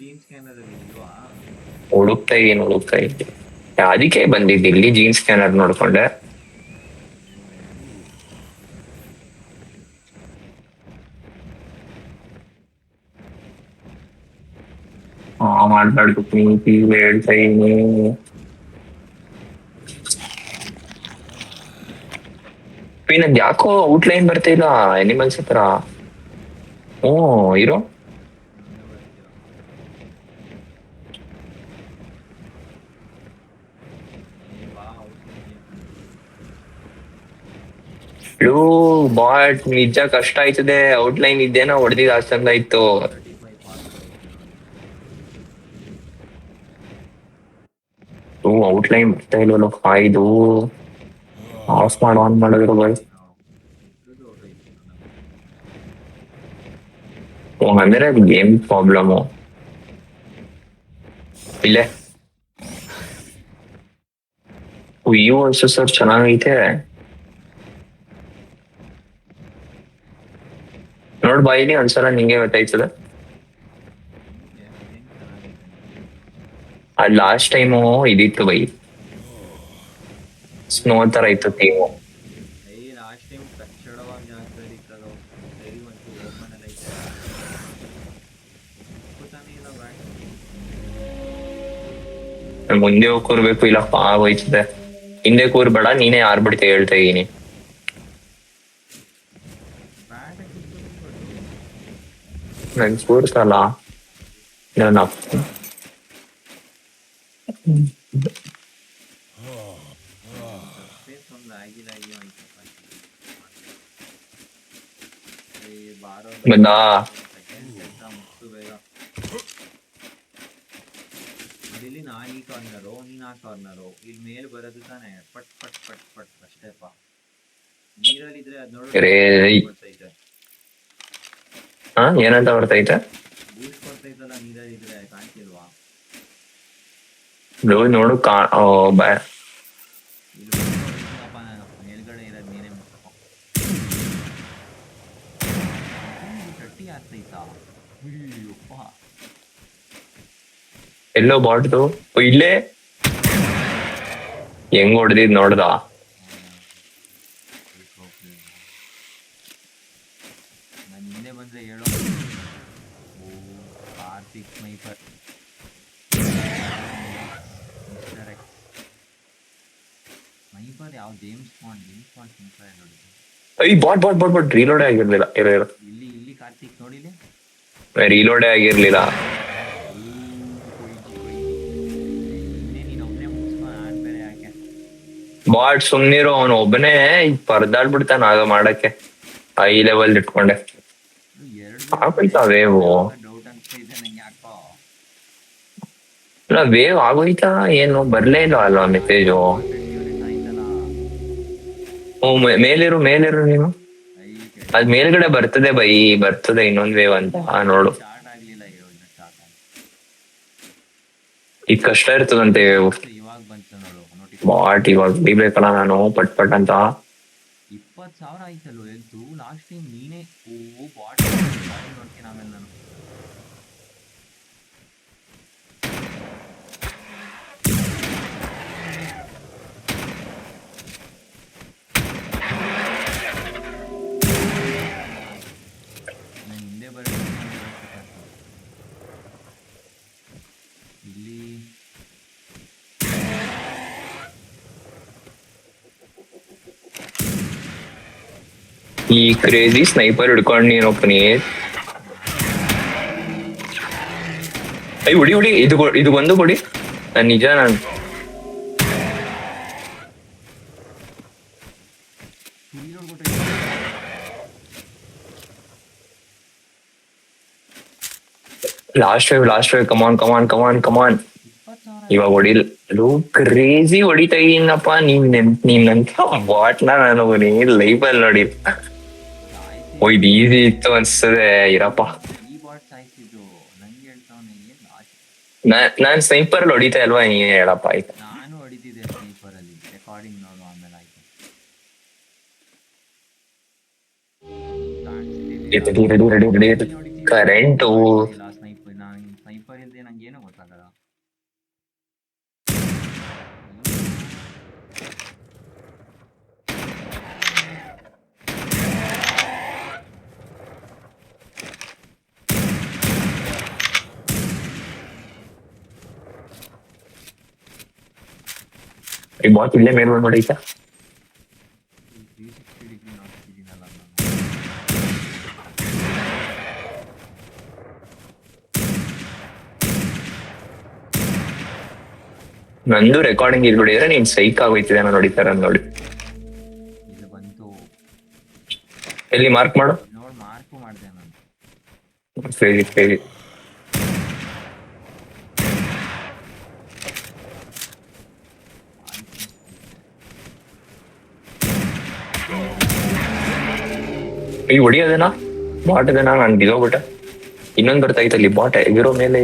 Gene scanner ಅಲ್ಲಿ ಇಲ್ವಾ? ಹುಡುಕ್ತಾ ಇದ್ದೀನಿ. ಅದಕ್ಕೆ ಬಂದಿದ್ದು ಇಲ್ಲಿ ಜೀನ್ಸ್ ಸ್ಕ್ಯಾನರ್ ನೋಡ್ಕೊಂಡೆ. ಮಾತಾಡ್ತು ಪ್ರೀತಿ ಹೇಳ್ತಾ ಇದೀನಿ. ನಂಗೆ ಯಾಕೋ ಔಟ್ಲೈನ್ ಬರ್ತಾ ಇಲ್ಲ ಅನಿಮಲ್ಸ್ ಹತ್ರ. ಹ್ಞೂ ಇರೋ. ನನಗೆ ಬರ್ತೀರಾ? ಬಾ ಔಟ್ಲೈನ್ಗೆ. ಬಾಟ್ ನಿಜ ಕಷ್ಟ ಆಯ್ತದೆ. ಔಟ್ಲೈನ್ ಇದ್ದೇನೋ ಹೊಡೆದಿದ್ದು ಅಷ್ಟಂದ ಇತ್ತು. 35 ಪಾಸ್ ಕೊಡೈತೆ ನೋಡಿ. ಔಟ್ಲೈನ್ ಬರ್ತಾ ಇಲ್ವಲ್ಲ ಇದು. ಆಫ್ ಮಾಡಿ ಆನ್ ಮಾಡಿದ್ರು ಬೈ. ಇದ್ರದ್ದು ಹೊರಟೈತೆ ನನಗೆ. ಅಂದ್ರೆ ಅದು ಗೇಮ್ ಪ್ರಾಬ್ಲಮು. ಇಲ್ಲೇ ಈ ವರ್ಷ ಸರ್ ಚೆನ್ನಾಗೈತೆ. ನೋಡ್ ಬಾಯಿಲಿ ಒಂದ್ಸಲ ನಿಂಗೆ ಗೊತ್ತಾಯ್ತದೆ. ಹೆಂಗೆ ಹೆಂಗ್ ಚೆನ್ನಾಗೈತೆ ಅಂದ್ರೆ ಅದ್ ಲಾಸ್ಟ್ ಟೈಮು ಇದಿತ್ತು ಬೈ, ಸ್ನೋ ತರ ಇತ್ತು ಥೀಮು. ಲಾಸ್ಟ್ ಟೈಮ್ ಕಚ್ಚಡವಾಗಿ ಜಾಗದಲ್ಲಿ ಇತ್ತದು. ಸರಿ ಒಂಚೂರು ಓಪನ್ ಎಲ್ಲ ಐತೆ. ಗೊತ್ತಾನೆ ಇಲ್ಲ ಬ್ಯಾಟು. ಮುಂದೆ ಹೋಗಿ ಕೂರ್ಬೇಕು, ಇಲ್ಲ ಆಗೋಯ್ತದೆ. ಹಿಂದೆ ಕೂರ್ಬೇಡ, ನೀನೇ ಆರ್ಬಿಡ್ತೆ ಹೇಳ್ತಾ ಇದೀನಿ. ಬ್ಯಾಟ್ ಕಿತ್ಕೋತೀನಿ ಬಟ್ಟು. ನನ್ ಕೂರ್ಸಲ್ಲ ನನ್ನ ಸರ್ಫೇಸ್ ಒಂದು ಲಾಗಿ ಆಯ್ತಪ್ಪ. ಬಾರೋ ಬಂದ. ಸೆಕೆಂಡ್ ಕೆಲಸ ಮುಗಿಸು ಬೇಗ. ಇಲ್ಲಿ ನಾ ಈ ಕಾರ್ನರು, ನೀನ್ ಆ ಕಾರ್ನರು. ಇಲ್ಲಿ ಮೇಲೆ ಬರೋದು ತಾನೆ. ಪಟ್ ಪಟ್ ಪಟ್ ಪಟ್ ಅಷ್ಟೇಪ್ಪ. ನೀರಲ್ಲಿದ್ರೆ ಅದ್ ನೋಡು ಬರ್ತೈತೆ. ಏನಂತ ಬರ್ತೈತೆ? ಬೂಸ್ಟ್ ಕೊಡ್ತೈತಲ್ಲ ನೀರಲ್ಲಿದ್ರೆ, ಕಾಣ್ತಿಲ್ವಾ? ನೋಡು ಇಲ್ಲಿ ಬಂದಿಲ್ಲಪ್ಪ ನಾನು. ಮೇಲ್ಗಡೆ ಇರೋದು ನೀನೇ ಮುಟ್ಕೊ. ಚಟ್ಟಿ ಆಗ್ತೈತಾ? ಅಯ್ಯಪ್ಪ. ಎಲ್ಲೋ ಬಾಟ್ದು ಇಲ್ಲೇ ಹೆಂಗ್ ಹೊಡೆದಿದ್ ನೋಡ್ದ? ನಾನು ಹಿಂದೆ ಬಂದ್ರೆ ಹೇಳೋ. ಓ Karthik sniper. Mister X sniper. ಯಾವ ಜೇಮ್ಸ್ ಬಾಂಡ್ ಸ್ನೈಪರ್ ನೋಡಿ. ಬಾಟ್ ರೀಲೋಡೇ ಆಗಿರ್ಲಿಲ್ಲ. ಇಲ್ಲಿ ಇಲ್ಲಿ ಕಾರ್ತಿಕ್ ನೋಡಿಲಿ. ರೀಲೋಡೇ ಆಗಿರ್ಲಿಲ್ಲ. ಬಾಟ್ ಸುಮ್ನಿರು, ಅವನು ಒಬ್ಬನೇ ಪರದಾಡ್ಬಿಡ್ತಾನ ಆಗ ಮಾಡಕ್ಕೆ. ಹೈ ಲೆವೆಲ್ ಇಟ್ಕೊಂಡೆ ಆಗೋಯ್ತಾ ವೇವು? ಡೌಟ್ ಅನ್ಸ್ತಿದೆ ನಂಗೆ ಯಾಕೋ. ಇಲ್ಲ ವೇವ್ ಆಗೋಯ್ತಾ ಏನು ಬರ್ಲೇ ಇಲ್ಲ ಅಲ್ವಾ ಮೆಸೇಜು? ಮೇಲಿರು ನೀನು. ಅದ್ ಮೇಲ್ಗಡೆ ಬರ್ತದೆ ಬೈ, ಬರ್ತದೆ ಇನ್ನೊಂದ್ ವೇವ್ ಅಂತ ನೋಡು. ಈಗ ಕಷ್ಟ ಇರ್ತದಂತೆ ವೇವ್. ಬಾಟ್ ಇವಾಗ ಹೊಡಿಬೇಕಲ್ಲ ನಾನು ಪಟ್ ಪಟ್ ಅಂತ. 20,000 ಆಯ್ತಲ್ವ ಎಲ್ತು ಲಾಸ್ಟ್ ಟೈಮ್ ನೀನೇ. ಓ ಬಾಟ್ ನೋಡ್ತೀನಿ ಆಮೇಲೆ ನಾನು. ಹಿಂದೆ ಇಲ್ಲಿ ಈ ಕ್ರೇಜಿ ಸ್ನೈಪರ್ ಹಿಡ್ಕೊಂಡು ನೀನು ಒಪ್ಪನಿ. ಹುಡಿ ಇದು ಒಂದು ಕೊಡಿ. ನಿಜ ನಾನು ಲಾಸ್ಟ್ ವೇವ್ ಕಮಾನ್. ಇವಾಗ ಹೊಡಿಲ್ ಕ್ರೇಜಿ ಹೊಡಿತಾ ಇದೀನಪ್ಪ. ನೀನಂತ ಬಾಟ್ನ ನಾನು ಲೈಫಲ್ಲಿ ನೋಡಿ. ಇದು ಈಸಿ ಇತ್ತು ಅನ್ಸ್ತದೆ. ಇರಪ್ಪ, ನಾನ್ ಸ್ನೈಪರ್ ಅಲ್ಲಿ ಹೊಡಿತಾ ಅಲ್ವಾ, ನೀನ್ ಹೇಳಪ್ಪ ಆಯ್ತು. ನಾನು ಹೊಡಿತಿದ್ದೆ ಸ್ನೈಪರ್ ಅಲ್ಲಿ. ರೆಕಾರ್ಡಿಂಗ್ ನೋಡು ಆಮೇಲೆ ಆಯ್ತು. Ready current. ಸ್ನೈಪರ್ ಏನೋ ಗೊತ್ತಾಗಲ್ಲ. ಈ ಬಾಟ್ ಇಲ್ಲೇ ಮೇಲ್ ನೋಡೈತಾ 360 ಡಿಗ್ರಿ ನೋಡ್ತಿದ್ದೀನಲ್ಲ ನಾನು. ನಂದು ರೆಕಾರ್ಡಿಂಗ್ ಇಲ್ಬಿಡಿದ್ರೆ ನೀನ್ ಸೈಕ್ ಆಗೋಯ್ತಿದೆ ನಾನು ನೋಡಿತಾರ ನೋಡಿ. ಇದು ಬಂತು. ಎಲ್ಲಿ ಮಾರ್ಕ್ ಮಾಡು. ನೋಡ್ ಮಾರ್ಕು ಮಾಡಿದೆ ನಾನು. ಸರಿ ಸರಿ. ಈ ಹೊಡಿಯೋದೇನಾ ಬಾಟ್ ಅದೇನಾ ನಾನು ಬಿದ್ದೋಗ್ಬಿಟ್ಟೆ. ಇನ್ನೊಂದು ಬರ್ತೈತಲ್ಲಿ ಬಾಟ್ ಎಗರೋ ಮೇಲೆ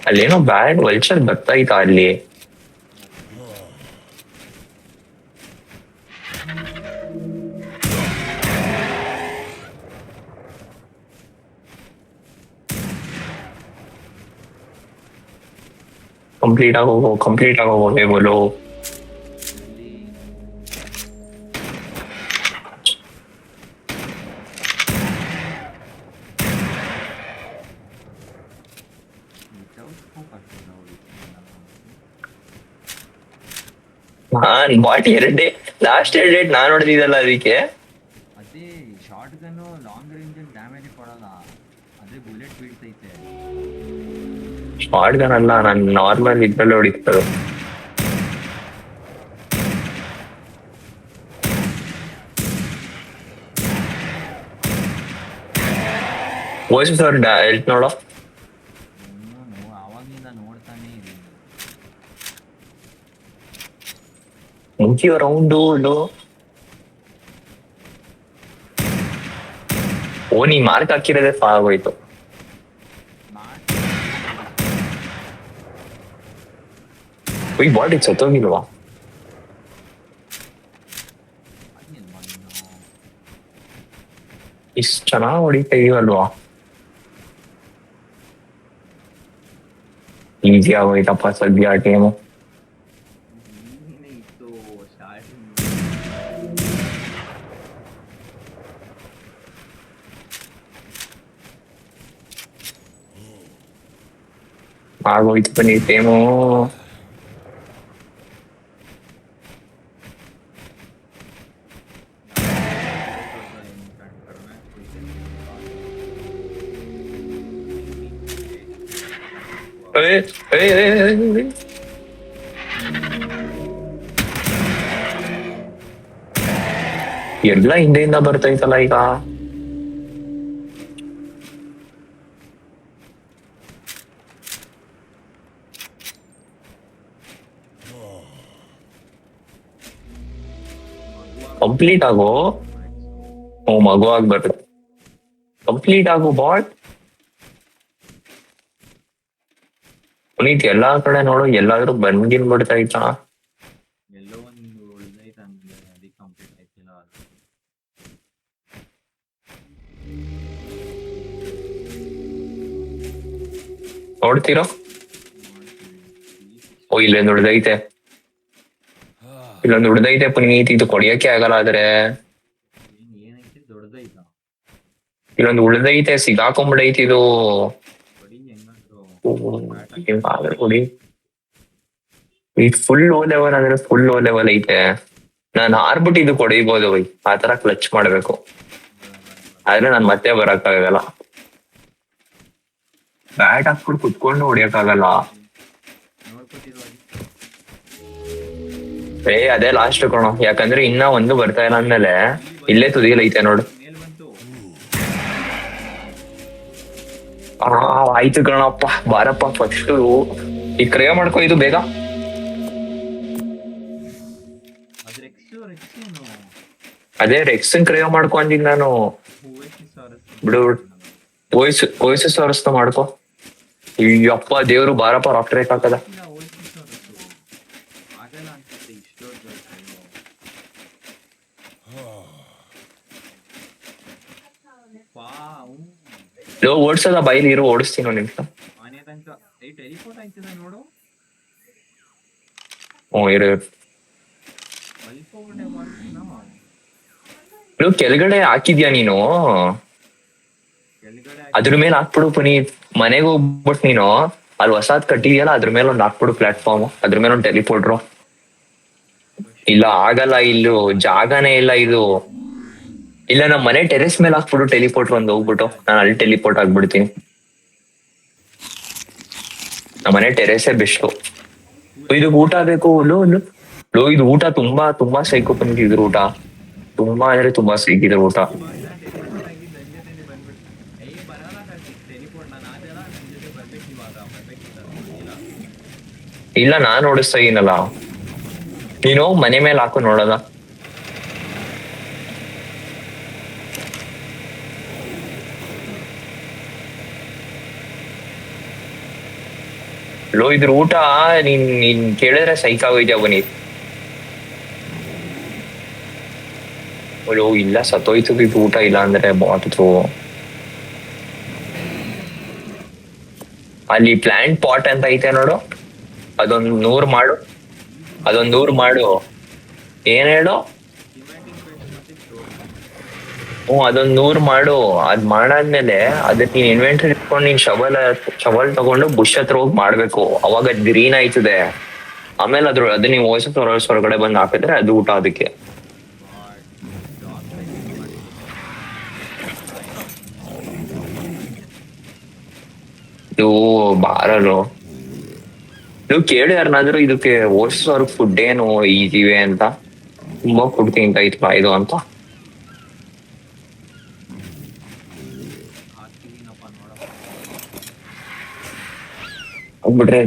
ಅಲ್ಲೇನೋ ಬ್ಯಾಡ್ ವಲ್ಚರ್ ಬರ್ತಾಯ್ತಾ ಅಲ್ಲಿ. ಕಂಪ್ಲೀಟ್ ಆಗೋಗೋ ಬೋಲೋ. ಬಾಟ್ ಎರಡೇ ಲಾಸ್ಟ್ 2 ಡೇಟ್ ನಾನ್ ನೋಡಿದಲ್ಲ ಅದಕ್ಕೆ. ಅದೇ short gun long range damage ಕೊಡಲ್ಲ, ಅದೇ ಬುಲೆಟ್ ಬೀಳ್ತೈತೆ. ಶಾರ್ಟ್ ಗನ್ ಅಲ್ಲ, ನಾನು ನಾರ್ಮಲ್ ಇದ್ರಲ್ಲೇ ಹೊಡಿತದು. ವಾಯ್ಸ್ ಅವ್ರ ಹೆಲ್ತ್ ನೋಡೋ. ಅವಾಗಿಂದ ನೋಡ್ತಾನೆ ಇದ್ದೀನಿ. ಮುಗಿಯೋ ರೌಂಡು. ಓ ನೀ ಮಾರ್ಕ್ ಹಾಕಿರೋದೇ ಆಗೋಯ್ತು. ಈ ಬಾಡಿ ಸತ್ತೋಗಿಲ್ವಾ? ಇಷ್ಟು ಚೆನ್ನಾಗಿ ಹೊಡಿತಾ ಇದೀವಲ್ವಾ. ಈಸಿ ಆಗೋಯ್ತಪ್ಪ ಸದ್ಯ ಟೀಮು. ಆಗೋಯ್ತು ಬನ್ನಿ ಟೀಮು. ಎಲ್ಲ ಹಿಂದೆಯಿಂದ ಬರ್ತೈತಲ್ಲ ಈಗ. ಕಂಪ್ಲೀಟ್ ಆಗೋ. ಮಗು ಆಗ್ಬಾರ್ದು. ಕಂಪ್ಲೀಟ್ ಆಗೋ ಬಾಟ್. ಪುನೀತ್ ಎಲ್ಲಾ ಕಡೆ ನೋಡು, ಎಲ್ಲಾದ್ರೂ ಬಂದ್ಗಿನ್ ಬಿಡ್ತೈತಾ. ಎಲ್ಲೋ ಒಂದು ಉಳ್ದೈತೆ ಅಂದ್ರೆ ಅದಕ್ಕೆ ಕಂಪ್ಲೀಟ್ ಆಯ್ತಿಲ್ಲ. ನೋಡ್ತೀರೋ? ಓ ಇಲ್ಲೊಂದು ಉಳ್ದೈತೆ, ಇಲ್ಲೊಂದು ಉಳ್ದೈತೆ ಪುನೀತ್. ಇದು ಕೊಡಿಯಕ್ಕೆ ಆಗಲ್ಲ ಆದ್ರೆ. ಏನೈತೆ ದೊಡ್ಡದೈತ? ಇಲ್ಲೊಂದು ಉಳ್ದೈತೆ, ಸಿಗಾಕೊಂಡ್ಬಿಡೈತಿ ಇದು. ಕೊಡಿ. ಇದು ಫುಲ್ ಲೋ ಲೆವೆಲ್ ಅಂದ್ರೆ ಫುಲ್ ಲೋ ಲೆವೆಲ್ ಐತೆ. ನಾನು ಹಾರ್ಬಿಟ್ಟು ಇದು ಕೊಡಿಬೋದು ಬೈ, ಆತರ ಕ್ಲಚ್ ಮಾಡ್ಬೇಕು. ಆದ್ರೆ ನಾನ್ ಮತ್ತೆ ಬರಕ್ಕಾಗಲ್ಲ. ಬ್ಯಾಟ್ ಹಾಕ್ಬಿಟ್ಟು ಕುತ್ಕೊಂಡು ಹೊಡಿಯಕ್ಕಾಗಲ್ಲ. ಅದೇ ಲಾಸ್ಟ್ ಕಣೋ, ಯಾಕಂದ್ರೆ ಇನ್ನ ಒಂದು ಬರ್ತಾ ಇಲ್ಲ ಅಂದ್ಮೇಲೆ ಇಲ್ಲೇ ತುದಿಯಲೈತೆ ನೋಡು. ಆಯ್ತು ಕಣಪ್ಪ, ಬಾರಪ್ಪ ಫಸ್ಟ್ ಈ ಕ್ರಿಯೆ ಮಾಡ್ಕೊ ಇದು ಬೇಗ. ಅದೇ ರೆಕ್ಸನ್ ಕ್ರಿಯೆ ಮಾಡ್ಕೊ ಅಂದಿದ್ ನಾನು. ಬಿಡು ವಯಸ್ಸು ಸಾರಸ್ತ ಮಾಡ್ಕೊ. ಅಯ್ಯಪ್ಪ ದೇವ್ರು, ಬಾರಪ್ಪ ರಾಕ್ಟ್ರೇಕ್ ಹಾಕದ. ಲೋ ಓಡ್ಸೋದ ಬೈಲಿ ಇರು ಓಡಿಸ್ತೀನಿ ಒಂದ್ ನಿಮಿಷ. ಮನೆ ತನಕ ಟೆಲಿಪೋರ್ಟ್ ಆಯ್ತದ ನೋಡು. ಹ್ಞೂ ಇರು ಇರು. ಮಲ್ಕೋಬಿಟ್ಟೆ ಮಾಡ್ತೀನ ಲೋ ಕೆಳಗಡೆ ಹಾಕಿದ್ಯಾ ನೀನು? ಕೆಳಗಡೆ ಅದ್ರ ಮೇಲೆ ಹಾಕ್ಬಿಡು ಪುನೀತ್. ಮನೆಗೆ ಹೋಗ್ಬಿಟ್ಟು ನೀನು ಅಲ್ಲಿ ಹೊಸಾದ್ ಕಟ್ಟಿದ್ಯಲ್ಲ ಅದ್ರ ಮೇಲೆ ಒಂದ್ ಹಾಕ್ಬಿಡು ಪ್ಲಾಟ್ಫಾರ್ಮ್, ಅದ್ರ ಮೇಲೆ ಒಂದ್ ಟೆಲಿಪೋರ್ಟ್ರು. ಇಲ್ಲ ಆಗಲ್ಲ, ಇಲ್ಲೂ ಜಾಗನೇ ಇಲ್ಲ ಇದು. ಇಲ್ಲ ನಮ್ಮ ಮನೆ ಟೆರೆಸ್ ಮೇಲೆ ಹಾಕ್ಬಿಡು ಟೆಲಿಪೋರ್ಟ್ ಒಂದು ಹೋಗ್ಬಿಟ್ಟು, ನಾನು ಅಲ್ಲಿ ಟೆಲಿಪೋರ್ಟ್ ಆಗ್ಬಿಡ್ತೀನಿ. ನಮ್ಮ ಮನೆ ಟೆರೆಸೇ ಬೆಸ್ಟು. ಇದು ಊಟ ಬೇಕು ಲೋ ಲೋ ಲೋ, ಇದು ಊಟ ತುಂಬಾ ತುಂಬಾ ಸೈಕೋ ಬಂದಿದ್ರು ಊಟ, ತುಂಬಾ ಅಂದ್ರೆ ತುಂಬಾ ಸೈಕಿದ್ರು ಊಟ. ಟೆಲಿಪೋರ್ಟ್ ಆಗಿ ನನ್ನ ಜೊತೆ ಬಂದ್ಬಿಟ್ಟು ಬರಲ್ಲ ಟೆಲಿಪೋರ್ಟ್ ನಾನು ಆದೆಲ್ಲ ನನ್ನ ಜೊತೆ ಬರ್ಬೇಕು ಇವಾಗ ಬರ್ಬೇಕಿಲ್ಲ. ಇಲ್ಲ ನಾನ್ ಓಡಿಸ್ತಾ ಇದೀನಲ್ಲ, ನೀನು ಮನೆ ಮೇಲೆ ಹಾಕು ನೋಡೋದ. ಲೋ ಇದ್ರ ಊಟ ನೀನ್ ಕೇಳಿದ್ರೆ ಸೈಕ್ ಆಗೋಯ್ತಾ ಬನ್ನಿ. ಲೋ ಇಲ್ಲ ಸತ್ತೋಯ್ತು ಇದು ಊಟ, ಇಲ್ಲ ಅಂದ್ರೆ ಬಾಟು. ಅಲ್ಲಿ ಪ್ಲಾಂಟ್ ಪಾಟ್ ಅಂತ ಐತೆ ನೋಡು, ಅದೊಂದ್ 100 ಮಾಡು, ಅದೊಂದ್ 100 ಮಾಡು. ಏನ್ ಹೇಳು? ಅದೊಂದ್ 100 ಮಾಡು. ಅದ್ ಮಾಡಾದ್ಮೇಲೆ ಅದಕ್ಕೆ ನೀನ್ ಇನ್ವೆಂಟ್ರಿ ಇಟ್ಕೊಂಡು ನೀನ್ ಶವಲ್ ತಗೊಂಡು ಬುಷ್ ಹತ್ರ ಹೋಗಿ ಮಾಡ್ಬೇಕು, ಅವಾಗ ಗ್ರೀನ್ ಆಯ್ತದೆ. ಆಮೇಲೆ ಅದು ನೀವು ಹೊರಗಡೆ ಬಂದು ಹಾಕಿದ್ರೆ ಅದು ಊಟ ಅದಕ್ಕೆ. ಇದು ಬಾರಲು ನೀವು ಕೇಳಿ ಯಾರನ್ನಾದ್ರೂ ಇದಕ್ಕೆ ಓಡಿಸೋರ್ಗ್ ಫುಡ್ ಏನು ಈಸಿವೆ ಅಂತ, ತುಂಬಾ ಫುಡ್ ತಿಂತ ಇತ್ತು ಇದು ಅಂತ. ಬಿಟ್ರೆ